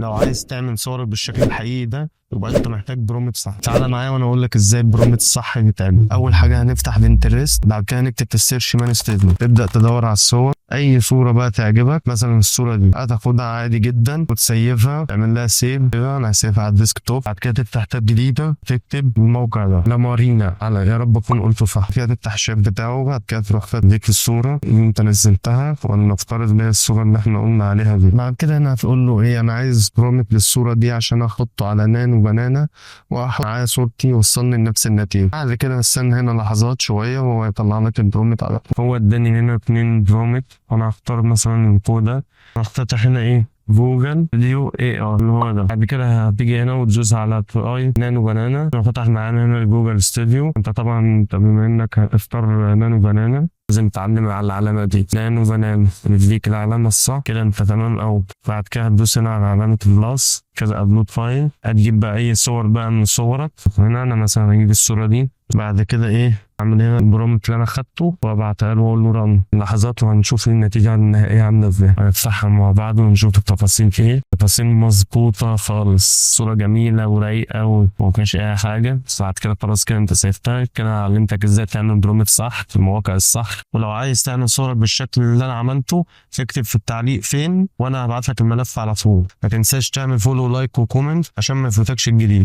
لو عايز تعمل صورك بالشكل الحقيقي ده يبقى انت محتاج برومت صح. تعالى معايا وانا اقول لك ازاي البرومت الصح بيتعمل. اول حاجه هنفتح بنترست، بعد كده نكتب في السيرش مان ستيتمنت، تبدا تدور على الصور. اي صوره بقى تعجبك، مثلا الصوره دي هتاخدها عادي جدا وتسيفها، تعمل لها سيف. انا هسيفها على الديسك توب. بعد كده تفتح تاب جديده، تكتب الموقع ده لامارينا، على يا رب اكون قلته صح. كده تفتح الشيف بتاعه. بعد كده تروح تديك الصوره اللي انت نزلتها، ولنفترض ان هي الصوره اللي احنا قلنا عليها دي. بعد كده هنا هتقول له ايه، انا عايز برومت للصوره دي عشان احطه على نانو بنانا واحط معايا صورتي يوصلني لنفس النتيجه. بعد كده استنى هنا لحظات شويه وهو يطلع لك البرومت على طول. هو اداني هنا 2 برومت، انا هختار مثلا من فوق ده. هفتح هنا ايه، جوجل فيديو اي ار اللي هو ده. بعد كده هتيجي هنا وتدوس على تراي نانو بنانا. فتح معانا هنا الجوجل ستوديو. انت طبعا بما انك هتختار نانو بنانا لازم تعلم على العلامه دي نانو بنانا، بيديك العلامه الصح كده، انت تمام. او بعد كده هتدوس هنا على علامه البلاس كده، ابلود فايل. هتجيب بقى اي صور بقى من صورك. هنا انا مثلا هجيب الصوره دي. بعد كده ايه، اعمل هنا البرومت اللي انا خدته وابعتها له واقول له رن. لحظات وهنشوف النتيجه النهائيه عامله ازاي. هنفتحها مع بعض ونشوف التفاصيل ايه. تفاصيل مظبوطه خالص، صوره جميله ورايقه ومفيش اي حاجه. بس بعد كده خلاص كده انت سيفتها كده. علمتك ازاي تعمل برومت صح في المواقع الصح. ولو عايز تعمل صورك بالشكل اللي انا عملته اكتب في التعليق فين وانا هبعت لك الملف على طول. ما تنساش تعمل فولو لايك وكومنت عشان ما يفوتكش الجديد.